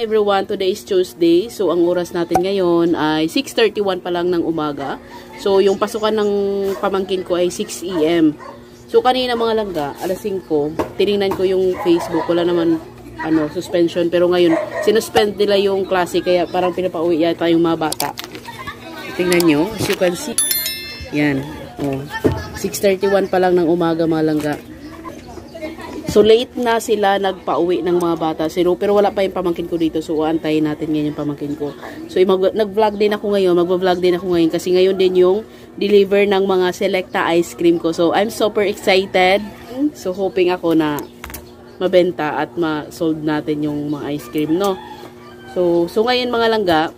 Everyone, today is Tuesday. So, ang oras natin ngayon ay 6:31 pa lang ng umaga. So, yung pasukan ng pamangkin ko ay 6 AM. So, kanina mga langga, alas 5, tinignan ko yung Facebook. Wala naman suspension. Pero ngayon, sinuspend nila yung klase. Kaya parang pinapauwi yata yung mga bata. Tingnan nyo. As you can see. Yan. Oh. 6:31 pa lang ng umaga mga langga. So, late na sila nagpa-uwi ng mga bata. Pero wala pa yung pamangkin ko dito. So, antayin natin ngayon yung pamangkin ko. So, nag-vlog din ako ngayon. Mag-vlog din ako ngayon. Kasi ngayon din yung deliver ng mga Selecta ice cream ko. So, I'm super excited. So, hoping ako na mabenta at ma-sold natin yung mga ice cream, no? So ngayon mga langga,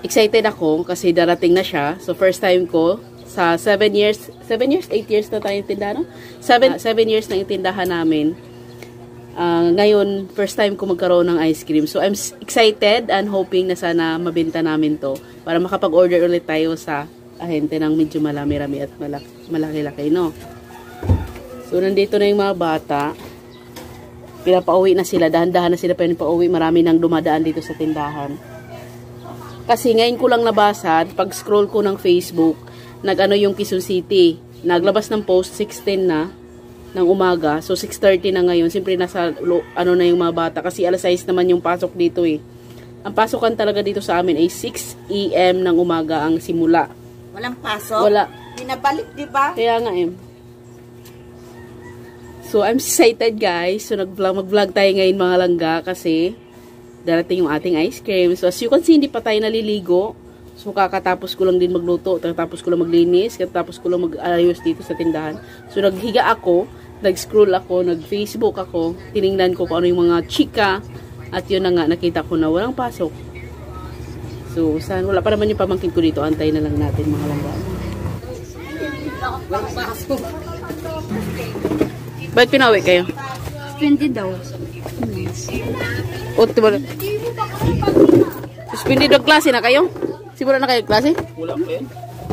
excited ako kasi darating na siya. So, first time ko. Sa 8 years na tayong tindahan, no? 7 years na itindahan namin. Ngayon, first time ko magkaroon ng ice cream. So, I'm excited and hoping na sana mabenta namin to para makapag-order ulit tayo sa ahente ng medyo marami-rami at malaki-laki, no? So, nandito na yung mga bata. Pinapauwi na sila. Dahan-dahan na sila pinapauwi. Marami nang dumadaan dito sa tindahan. Kasi ngayon ko lang nabasa, pag-scroll ko ng Facebook, yung Quezon City. Naglabas ng post 16 na ng umaga. So 6:30 na ngayon. Siyempre nasa na yung mga bata kasi alas 6 naman yung pasok dito eh. Ang pasokan talaga dito sa amin ay 6 AM ng umaga ang simula. Walang pasok? Wala. Pinabalik, di ba? Kaya nga eh. So I'm excited guys. So mag-vlog tayo ngayon mga langga kasi darating yung ating ice cream. So as you can see, hindi pa tayo naliligo. So, kakatapos ko lang din magluto, kakatapos ko lang maglinis, kakatapos ko lang mag-ayos dito sa tindahan. So, naghiga ako, nag-scroll ako, nag-Facebook ako, tiningnan ko kung ano yung mga chika, at yun na nga, nakita ko na walang pasok. So, wala pa naman yung pamangkin ko dito, antay na lang natin mga langga. Walang pasok. Bakit pinawi kayo? 20 daw. O, diba? Suspended ang klase na kayo? Siguro na kayo klase? Wala pa yan.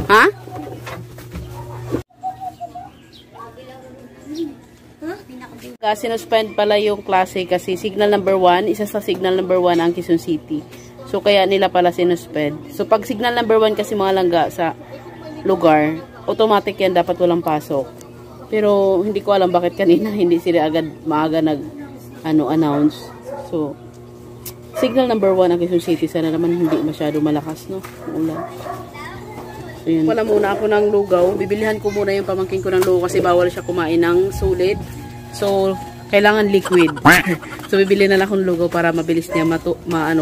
Ha? Kasi sinuspend pala yung klase kasi signal number 1, isa sa signal number 1 ang Quezon City. So kaya nila pala sinuspend. So pag signal number 1 kasi mga langga sa lugar, automatic yan, dapat walang pasok. Pero hindi ko alam bakit kanina hindi sila maaga announce. So signal number 1 ang Quezon City. Sana naman hindi masyado malakas, no? Ulan. So, yun. Wala muna ako ng lugaw. Bibilihan ko muna yung pamangkin ko ng lugaw kasi bawal siya kumain ng solid. So, kailangan liquid. So, bibili na lang akong lugaw para mabilis niya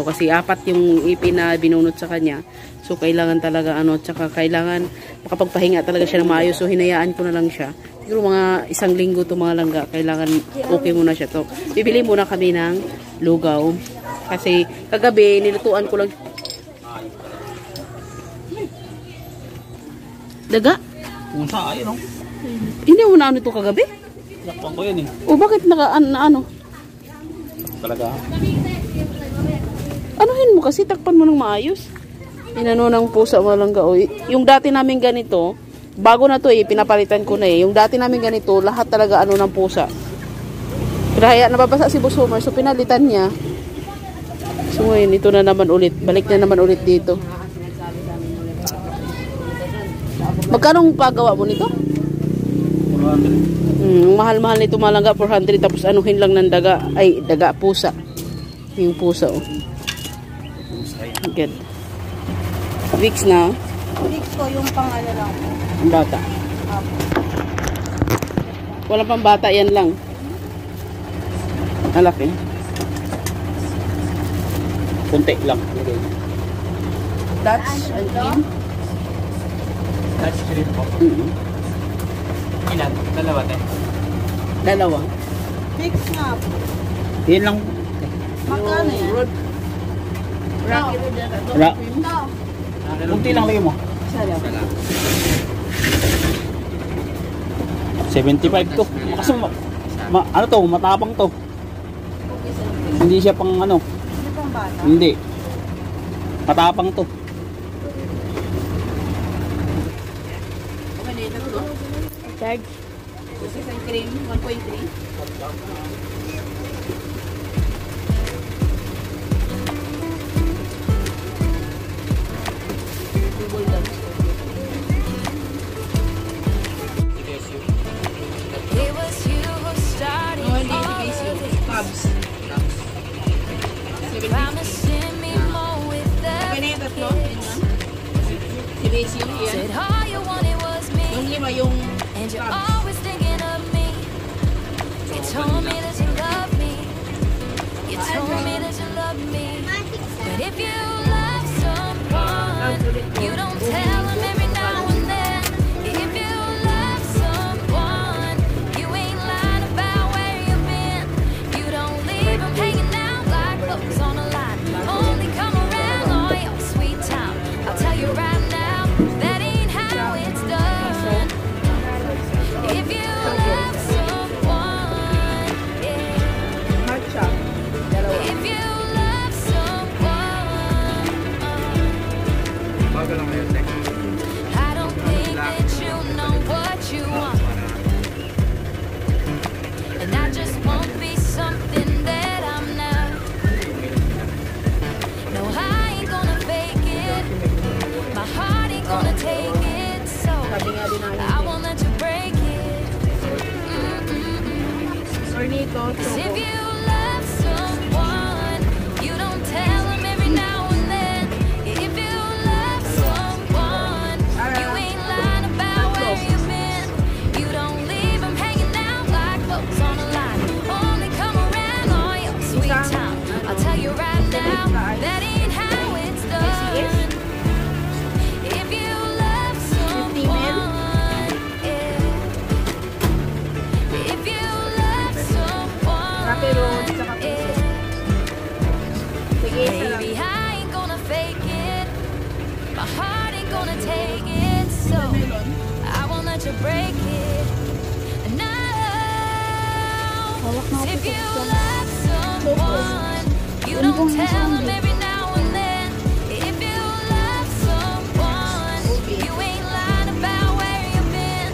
kasi 4 yung ipin na binunot sa kanya. So, kailangan talaga tsaka kailangan makapagpahinga talaga siya ng maayos. So, hinayaan ko na lang siya. Siguro mga 1 linggo to mga langga. Kailangan okay muna siya to. Bibili muna kami ng lugaw. Kasi kagabi nilutuan ko lang daga. Kung saan, ayun, no? Hindi mo na ito kagabi? Nakpang ko yan, eh. O bakit Talaga. Anuhin mo kasi, takpan mo ng maayos. Inano ng pusa mga langga. Yung dati namin ganito, bago na to pinapalitan ko na Yung dati namin ganito, lahat talaga ng pusa. Kaya nababasa si Boss Homer, so pinalitan niya. So ngayon, ito na naman ulit. Balik na naman ulit dito. Magkano pagawa mo nito? 400. Mahal-mahal nito mga langga, 400. Tapos anuhin lang ng daga. Ay, daga, pusa. Yung pusa, Good. Vicks na. Vicks ko yung lang. Ang bata. Walang pang bata, yan lang. Malaki. Kunti lang. Dutch and cream. Dutch cream po. Ilan? Dalawa, Dalawa. Vicks nga po. Yan lang. Magkano yan? Rocky Road yan. Kunti lang lagay mo. Sarap. 75 to. Kasi matapang to. Hindi siya pang Hindi pang bata? Hindi. Matapang to. Tag. Cookies and cream, 1.3. Google Docs. It was you who started No, hindi all case of yung this. Cubs. 750. Promising me more with Okay na yung every tatlo? kiss. Si Daisy yung iyan. Said all you wanted was Yung me, lima yung and you're Cubs. always thinking of me. You told me that you love me. You told me that you love me. But if you love someone, you don't tell them every now and then. If you love someone, you ain't lying about where you've been. You don't leave them hanging out like clothes on a line. Only come around on your sweet time. I'll tell you right now, that ain't how it's done. If you love someone, yeah. Matcha. If you love someone, I don't think that you know what you want. And I just won't be something that I'm not. No, I ain't gonna fake it. My heart ain't gonna take it. So I won't let you break it. Ornito, 'Cause if choco. you love someone, you don't tell them every now and then. If you love someone, you ain't lying about where you've been. You don't leave them hanging out like clothes on a line. Only come around on your sweet time. I'll tell you right now, that ain't how it's done. If you love someone, yeah. If you love Rapi Road, someone, saka yeah. puso. Sige, isa lang. Baby, I ain't gonna fake it. My heart ain't gonna take it. So I won't let you break it. No. 'Cause if you love someone, you don't tell them every now and then. If you love someone, you ain't lying about where you've been.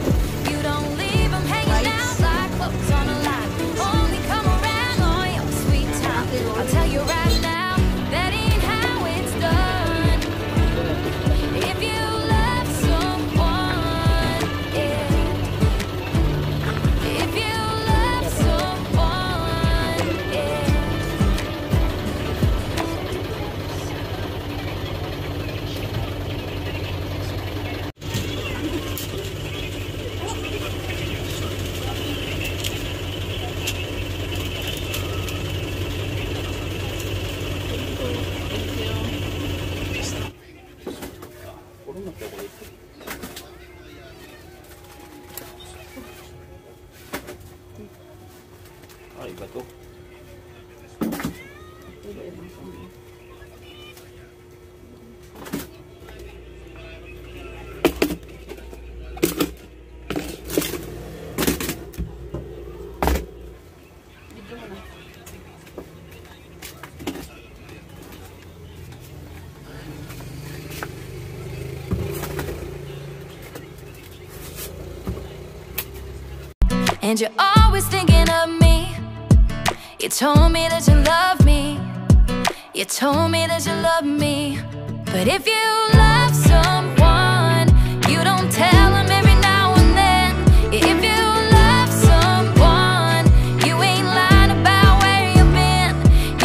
You don't leave them hanging out like clothes on a line. Only come around on your sweet time. I'll tell you right now, that ain't how it's done. If you love someone, yeah. If you love someone, yeah. Ay, iba to. And you're always thinking of me. You told me that you love me. You told me that you love me. But if you love someone, you don't tell them every now and then. If you love someone, you ain't lying about where you've been.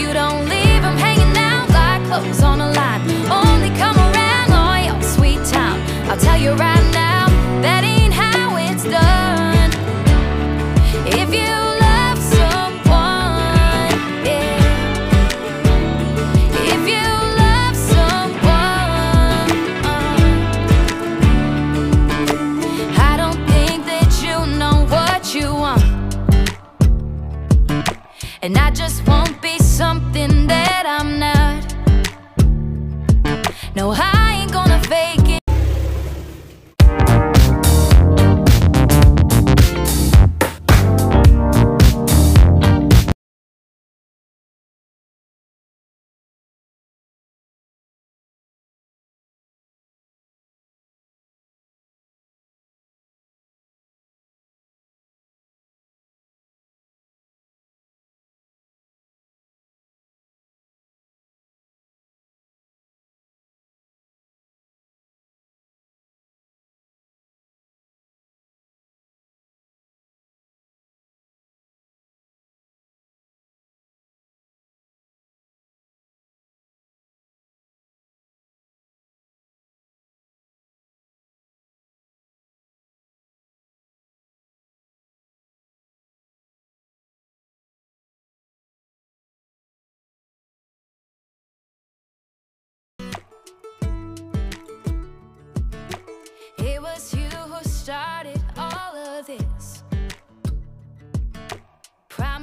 You don't leave them hanging out like clothes on a line. Only come around on your sweet time. I'll tell you right now, that ain't how it's done. If you love someone, yeah. If you love someone, I don't think that you know what you want. And I just won't be something that I'm not. No, I ain't gonna fake it.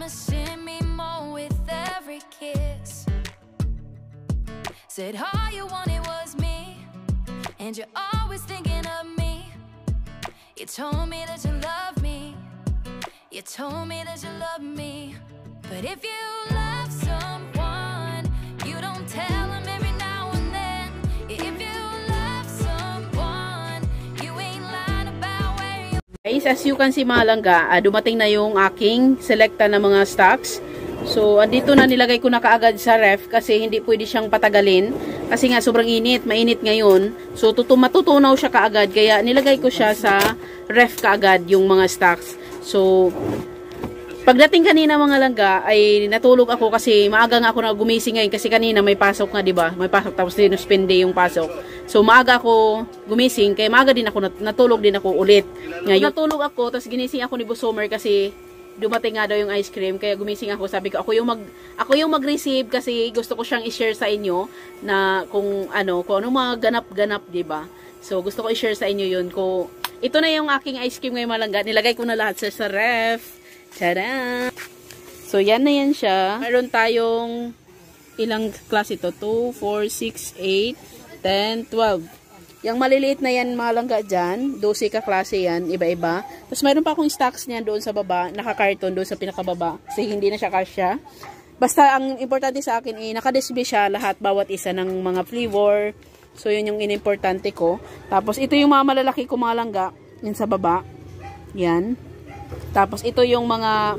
promising me more with every kiss. Said all you wanted was me, and you're always thinking of me. You told me that you love me. You told me that you love me. But if you love someone, you don't tell them every now and then. If you love someone, you ain't lying about where you... Guys, as you can see mga langga, dumating na yung aking selecta na mga stocks. So, andito na nilagay ko na kaagad sa ref kasi hindi pwede siyang patagalin. Kasi nga sobrang init, mainit ngayon. So, matutunaw siya kaagad. Kaya nilagay ko siya sa ref kaagad yung mga stocks. So, pagdating kanina mga langga ay natulog ako kasi maaga nga ako na gumising ngayon kasi kanina may pasok nga, 'di ba? May pasok tapos sinuspend yung pasok. So maaga ako gumising kaya maaga din ako natulog din ako ulit. Ngayon natulog ako tapos ginising ako ni Busomer kasi dumating nga daw yung ice cream kaya gumising ako, sabi ko ako yung mag-receive kasi gusto ko siyang i-share sa inyo na kung ano mga ganap-ganap, 'di ba? So gusto ko i-share sa inyo 'yun ko. Ito na yung aking ice cream ngayon mga langga. Nilagay ko na lahat sa ref. Tada! So, yan na yan siya. Meron tayong ilang klase ito? 2, 4, 6, 8, 10, 12. Yung maliliit na yan, mga langga dyan. 12 ka klase yan. Iba-iba. Tapos, mayroon pa akong stocks niyan doon sa baba. Naka-carton doon sa pinakababa. Kasi hindi na siya kasya. Basta, ang importante sa akin naka-display siya lahat, bawat isa ng mga flavor. So, yun yung inimportante ko. Tapos, ito yung mga malalaki ko mga langga. Yan sa baba. Yan. Tapos, ito yung mga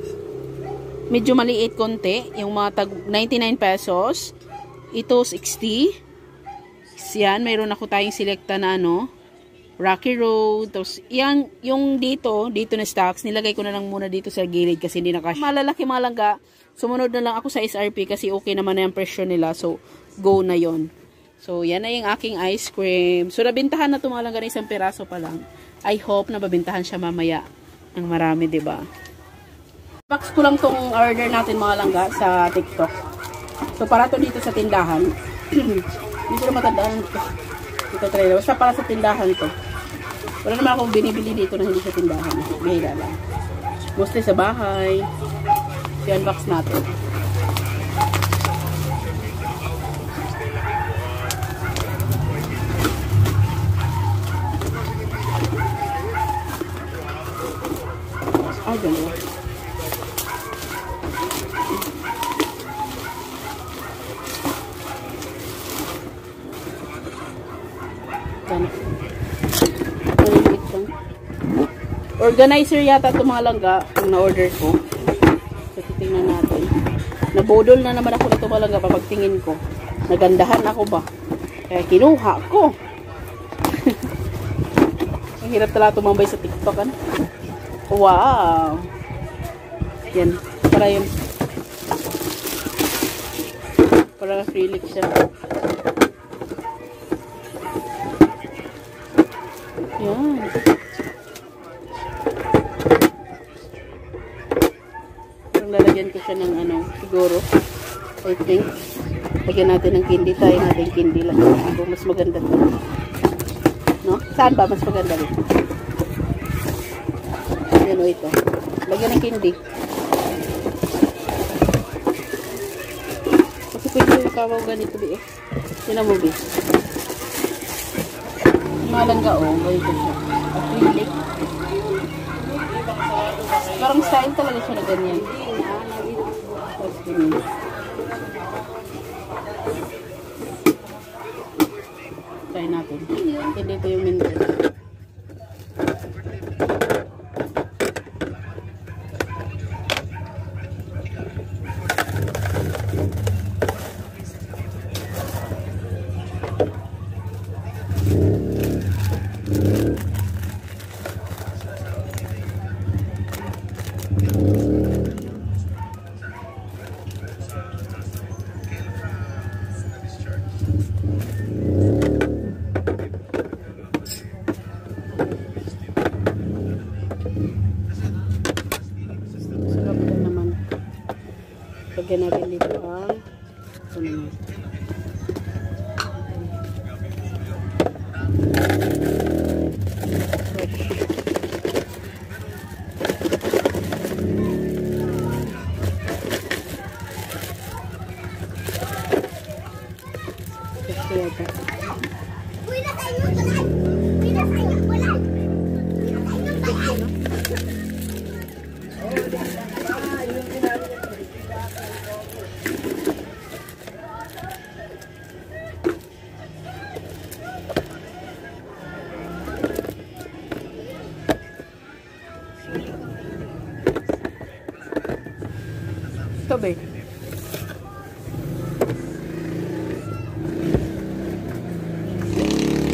medyo maliit konti. Yung mga 99 pesos. Ito, 60. Yan, mayroon ako tayong selecta na Rocky Road. Tapos, yung dito na stocks, nilagay ko na lang muna dito sa gilid kasi hindi nakasya. Malalaki mga langga, sumunod na lang ako sa SRP kasi okay naman na yung presyo nila. So, go na yon. So, yan na yung aking ice cream. So, nabintahan na ito mga langga na isang piraso pa lang. I hope na mabintahan siya mamaya. Ang marami, diba? Box ko lang tong order natin mga langga sa TikTok. So, para to dito sa tindahan. Dito na matandaan ito trailer. Basta para sa tindahan to. Wala naman akong binibili dito na hindi sa tindahan. Bihira lang. Mostly sa bahay. So, unbox natin. Ay, gano'n. Organizer yata ito mga langga ang na-order ko. So, titingnan natin. Nabodol na naman ako ito mga langga papagtingin ko. Nagandahan ako ba? Kaya kinuha ko. Ang hirap talaga tumambay sa TikTok, ano? Wow! Yan. Para yun. Para acrylic siya. Yan. Parang lalagyan ko siya ng siguro. I think. Lagyan natin ng candy. Tayo natin candy lang. Mas maganda ito. No? Saan ba mas maganda rin? Yan o ito. Lagyan ng candy. Kasi pwede yung kawaw ganito bi eh. Tinan mo bi. Malangga o. Ganito siya. Acrylic. Parang style talaga siya na ganyan. Tapos ganyan. Try natin. Hindi ito yung minto. Lagyan natin dito ang Ito ba?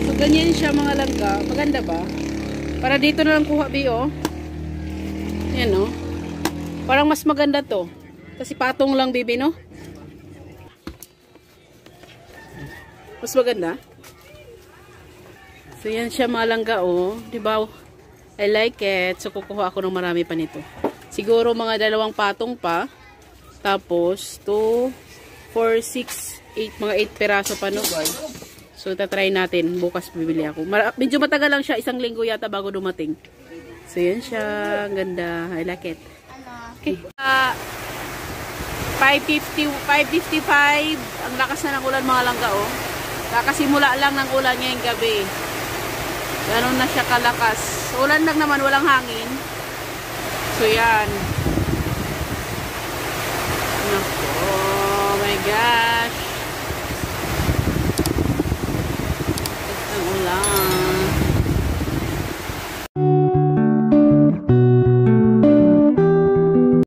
So, ganyan siya mga langga. Maganda ba? Para dito na lang kuha, Bio. Yan, no? Parang mas maganda to. Kasi patong lang, bibi, no? Mas maganda. So, yan siya mga langga, oh. Diba? I like it. So, kukuha ako ng marami pa nito. Siguro mga 2 patong pa. Tapos, 2, 4, 6, 8, mga 8 peraso pa, no? So, tatry natin. Bukas bibili ako. Medyo matagal lang siya. 1 linggo yata bago dumating. So, yan siya. Ang ganda. I like it. Okay. 5:55. Ang lakas na ng ulan mga langga, oh. Kakasimula lang ng ulan ngayong gabi. Ganon na siya kalakas. Ulan lang naman, walang hangin. So, yan. Oh my God.